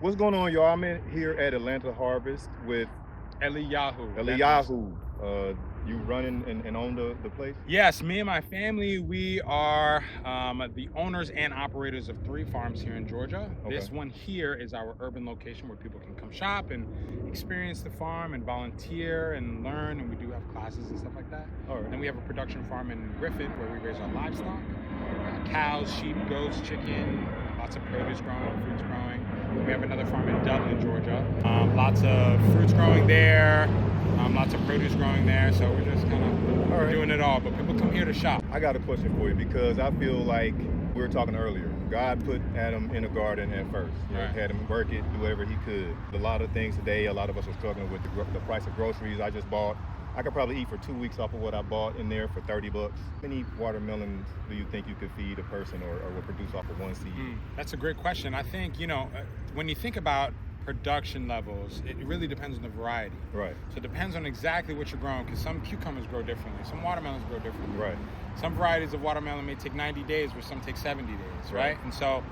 What's going on, y'all? I'm here at Atlanta Harvest with Eliyahu. Eliyahu. You running and own the place? Yes, me and my family, we are the owners and operators of 3 farms here in Georgia. Okay. This one here is our urban location where people can come shop and experience the farm and volunteer and learn, and we do have classes and stuff like that. All right. And we have a production farm in Griffin where we raise our livestock, cows, sheep, goats, chicken, lots of produce growing, fruits growing. We have another farm in Dublin, Georgia. Lots of fruits growing there, lots of produce growing there. So we're just kind of doing it all. But people come here to shop. I got a question for you because I feel like we were talking earlier. God put Adam in a garden at first. You know, had him work it, do whatever he could. A lot of things today, a lot of us are struggling with the price of groceries. I just bought. I could probably eat for 2 weeks off of what I bought in there for $30. How many watermelons do you think you could feed a person or would produce off of one seed? That's a great question. I think, when you think about production levels, it really depends on the variety. Right. So it depends on exactly what you're growing, because some cucumbers grow differently. Some watermelons grow differently. Right. Some varieties of watermelon may take 90 days, where some take 70 days, right? And so,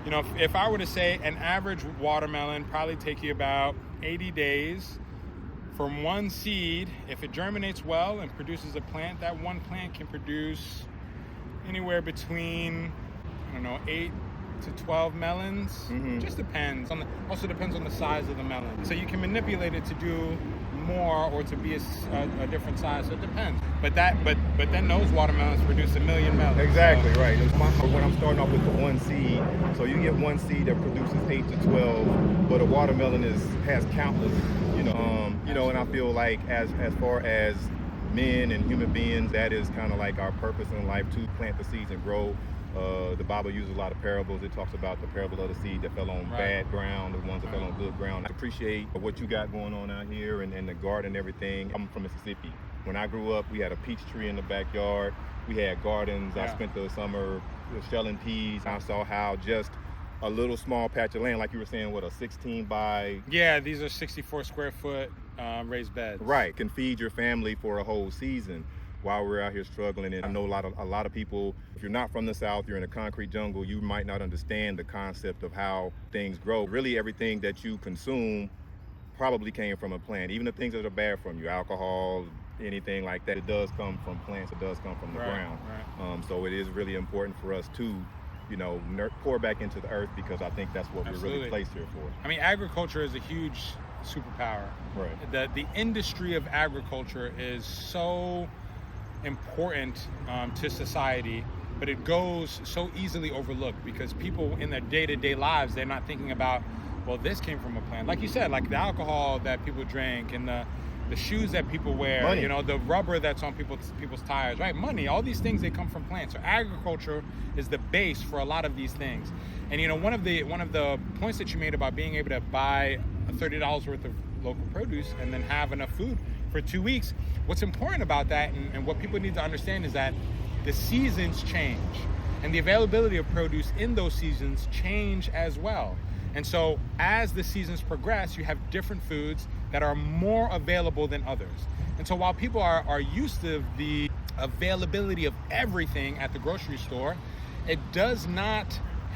if I were to say an average watermelon probably take you about 80 days from one seed. If it germinates well and produces a plant, that one plant can produce anywhere between, 8 to 12 melons. Just depends also depends on the size of the melon. So you can manipulate it to do more or to be a different size. So it depends. But then those watermelons produce 1 million melons. Exactly, right. When I'm starting off with the one seed, so you get one seed that produces 8 to 12, but a watermelon has countless, and I feel like as far as men and human beings, that is kind of like our purpose in life, to plant the seeds and grow. The Bible uses a lot of parables. It talks about the parable of the seed that fell on bad ground, the ones that fell on good ground. I appreciate what you got going on out here and the garden and everything. I'm from Mississippi. When I grew up, we had a peach tree in the backyard. We had gardens. I spent the summer shelling peas. I saw how just a little small patch of land, like you were saying, what, a 16 by... Yeah, these are 64 square foot raised beds. Right, can feed your family for a whole season while we're out here struggling. And I know a lot of people, if you're not from the South, you're in a concrete jungle, you might not understand the concept of how things grow. Really, everything that you consume probably came from a plant. Even the things that are bad from you, alcohol, anything like that, it does come from plants, it does come from the ground. So it is really important for us to pour back into the earth, because I think that's what we're really placed here for. I mean, agriculture is a huge superpower. Right. The industry of agriculture is so important to society, but it goes so easily overlooked because people in their day-to-day lives, they're not thinking about, well, this came from a plant. Like you said, like the alcohol that people drink and the shoes that people wear, money. The rubber that's on people's tires, right? Money, all these things, they come from plants. So agriculture is the base for a lot of these things. And one of the points that you made about being able to buy $30 worth of local produce and then have enough food for 2 weeks, what's important about that and what people need to understand is that the seasons change and the availability of produce in those seasons change as well. And so as the seasons progress, you have different foods that are more available than others. And so while people are used to the availability of everything at the grocery store, it does not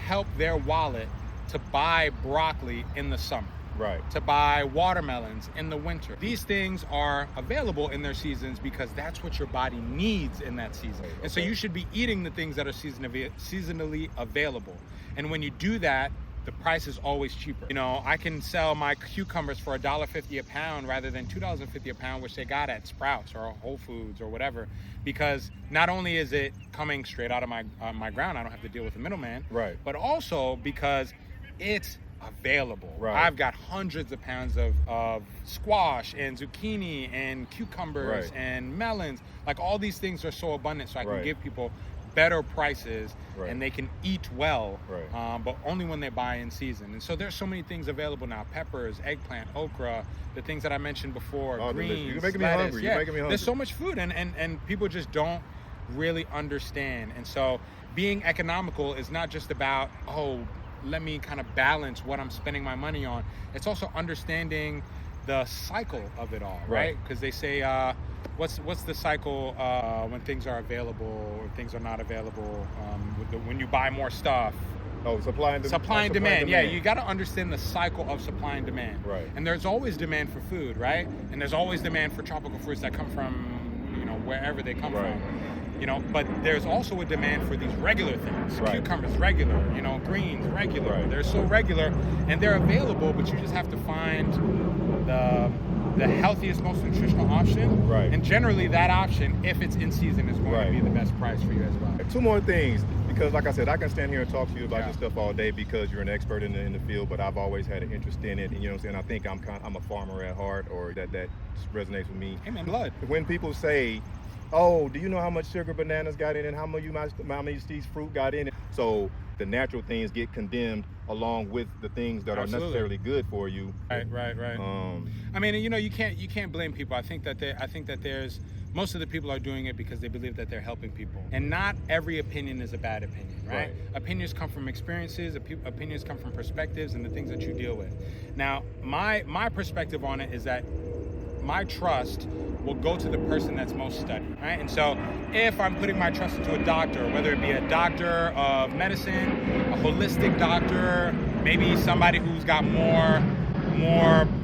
help their wallet to buy broccoli in the summer. Right. To buy watermelons in the winter. These things are available in their seasons because that's what your body needs in that season. Okay. And so you should be eating the things that are seasonally available. And when you do that, the price is always cheaper. I can sell my cucumbers for $1.50 a pound rather than $2.50 a pound, which they got at Sprouts or Whole Foods or whatever, because not only is it coming straight out of my ground, I don't have to deal with the middleman, right, but also because it's available. Right. I've got hundreds of pounds of squash and zucchini and cucumbers and melons. Like, all these things are so abundant, so I can give people better prices and they can eat well, but only when they buy in season. And so there's so many things available now: peppers, eggplant, okra, the things that I mentioned before, greens, you're making me lettuce. hungry. You're making me hungry. There's so much food, and people just don't really understand. And so being economical is not just about, let me kind of balance what I'm spending my money on. It's also understanding the cycle of it all, right? Because they say, what's the cycle when things are available or things are not available? When you buy more stuff, Oh, supply and demand. Supply and demand. Yeah, you got to understand the cycle of supply and demand. Right. And there's always demand for food, right? And there's always demand for tropical fruits that come from, you know, wherever they come Right. from. You know, but there's also a demand for these regular things. Right. Cucumbers, regular. You know, greens, regular. Right. They're so regular, and they're available, but you just have to find the healthiest, most nutritional option. Right. And generally, that option, if it's in season, is going Right. to be the best price for you as well. Two more things, because like I said, I can stand here and talk to you about Yeah. this stuff all day because you're an expert in the field, but I've always had an interest in it. And you know what I'm saying? I think I'm a farmer at heart, or that resonates with me. Hey man, blood. When people say, oh, do you know how much sugar bananas got in it? How many these fruit got in it? So the natural things get condemned along with the things that Absolutely. are necessarily good for you. Right. I mean, you know, you can't blame people. I think that there's most of the people are doing it because they believe that they're helping people, and not every opinion is a bad opinion, right? Right. Opinions come from experiences. Opinions come from perspectives and the things that you deal with. Now, my perspective on it is that my trust will go to the person that's most studied, right? And so if I'm putting my trust into a doctor, whether it be a doctor of medicine, a holistic doctor, maybe somebody who's got more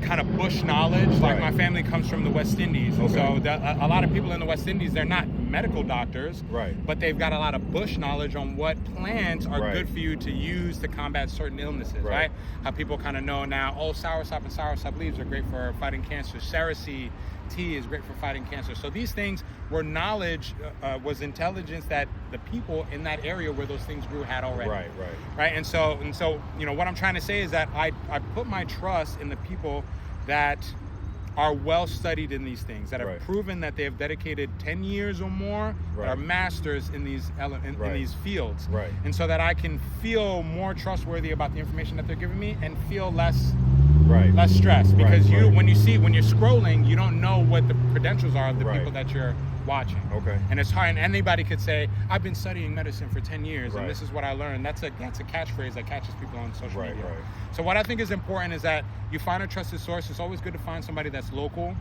kind of bush knowledge, like Right. my family comes from the West Indies. And Okay. so a lot of people in the West Indies, they're not medical doctors, Right. but they've got a lot of bush knowledge on what plants are Right. good for you to use to combat certain illnesses, Right. right? How people kind of know now, oh, soursop and soursop leaves are great for fighting cancer. Cerasee tea is great for fighting cancer. So these things were knowledge, was intelligence that the people in that area where those things grew had already. Right. And so, you know, what I'm trying to say is that I put my trust in the people that are well studied in these things, that have Right. proven that they have dedicated 10 years or more, that are Right. masters in these in Right. these fields. Right. And so that I can feel more trustworthy about the information that they're giving me and feel less stress, because Right. when you're scrolling, you don't know what the credentials are of the Right. people that you're watching. Okay. And it's hard, and anybody could say, I've been studying medicine for 10 years Right. and this is what I learned. That's a catchphrase that catches people on social Right, media. right. So what I think is important is that you find a trusted source. It's always good to find somebody that's local.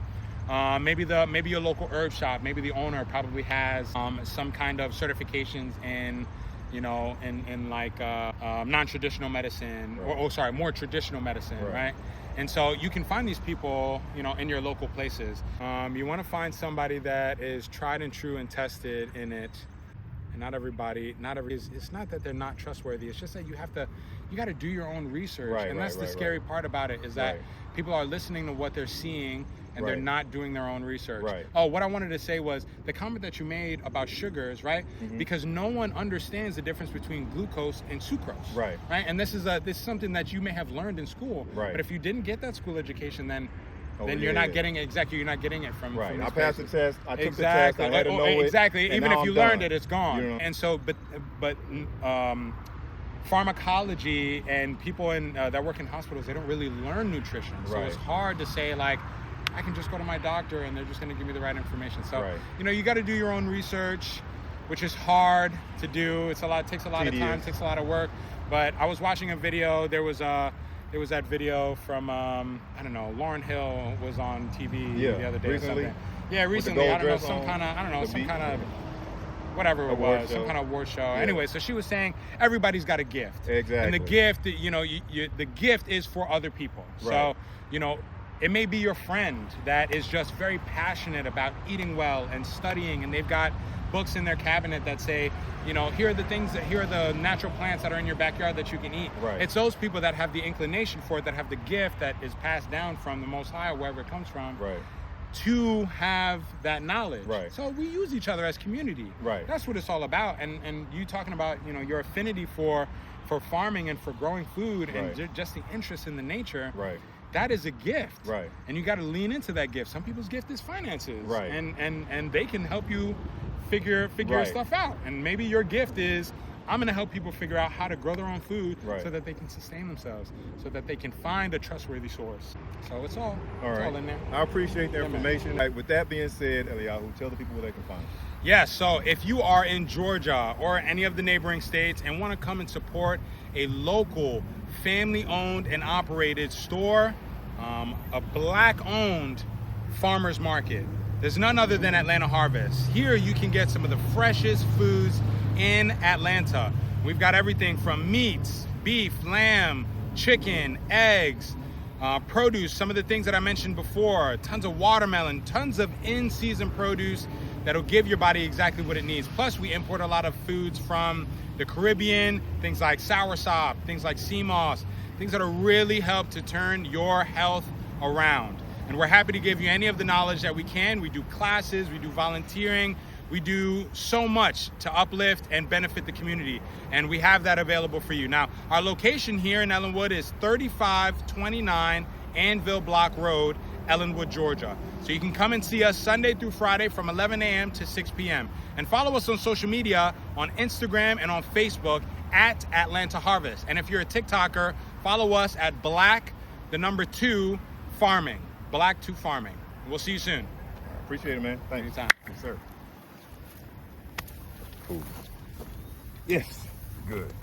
Maybe your local herb shop, maybe the owner probably has some kind of certifications in, you know, in like non-traditional medicine, Right. more traditional medicine, Right. right? And so you can find these people, you know, in your local places. You want to find somebody that is tried and true and tested in it. And not everybody, it's not that they're not trustworthy. It's just that you got to do your own research. Right, and that's right, the right, scary right. part about it, is that Right. people are listening to what they're seeing and they're Right. not doing their own research. Right. Oh, what I wanted to say was the comment that you made about sugars, right? Mhm. Because no one understands the difference between glucose and sucrose. Right. Right. And this is something that you may have learned in school. Right. But if you didn't get that school education, then Oh, you're yeah, not yeah. getting it. Exactly. You're not getting it from Right. from I these passed the places. test. I took Exactly. the test. I had to know it. Exactly. and Even now if you I'm learned done. it, it's gone. You know? And so, but pharmacology and people that work in hospitals, they don't really learn nutrition. So Right. it's hard to say, like, I can just go to my doctor and they're just going to give me the right information. So, Right. you know, you got to do your own research, which is hard to do. It takes a lot of time, Tedious. takes a lot of work. But I was watching a video. There was that video from I don't know, Lauryn Hill was on TV Yeah, the other day. recently? Or something. Yeah, With the recently. gold I don't know, dress some on, kind of, I don't know, the some beat? kind of whatever it Award was, show. some kind of award show. Yeah. Anyway, so she was saying everybody's got a gift. Exactly. And the gift, you know, the gift is for other people. So, Right. you know, it may be your friend that is just very passionate about eating well and studying, and they've got books in their cabinet that say, you know, here are the natural plants that are in your backyard that you can eat. Right. It's those people that have the inclination for it, that have the gift that is passed down from the Most High, wherever it comes from, Right. to have that knowledge. Right. So we use each other as community. Right. That's what it's all about. And you talking about, you know, your affinity for farming and for growing food and Right. just the interest in the nature. Right. That is a gift. Right. And you got to lean into that gift. Some people's gift is finances. Right. And they can help you figure Right. stuff out. And maybe your gift is, I'm going to help people figure out how to grow their own food Right. so that they can sustain themselves, so that they can find a trustworthy source. So it's all in there. I appreciate the Yeah, man. information. Right, with that being said, Eliyahu, tell the people where they can find you. Yes, so if you are in Georgia or any of the neighboring states and want to come and support a local family-owned and operated store, a black-owned farmers market, there's none other than Atlanta Harvest. Here you can get some of the freshest foods in Atlanta. We've got everything from meats, beef, lamb, chicken, eggs, produce, some of the things that I mentioned before, tons of watermelon, tons of in-season produce that'll give your body exactly what it needs. Plus, we import a lot of foods from the Caribbean, things like soursop, things like sea moss, things that'll really help to turn your health around. And we're happy to give you any of the knowledge that we can. We do classes, we do volunteering, we do so much to uplift and benefit the community, and we have that available for you. Now, our location here in Ellenwood is 3529 Anvil Block Road, Ellenwood, Georgia. So you can come and see us Sunday through Friday from 11 a.m. to 6 p.m. And follow us on social media on Instagram and on Facebook at Atlanta Harvest. And if you're a TikToker, follow us at Black2 Farming. Black2 Farming. We'll see you soon. Appreciate it, man. Thanks. Anytime. Yes, sir. Cool. Yes. Good.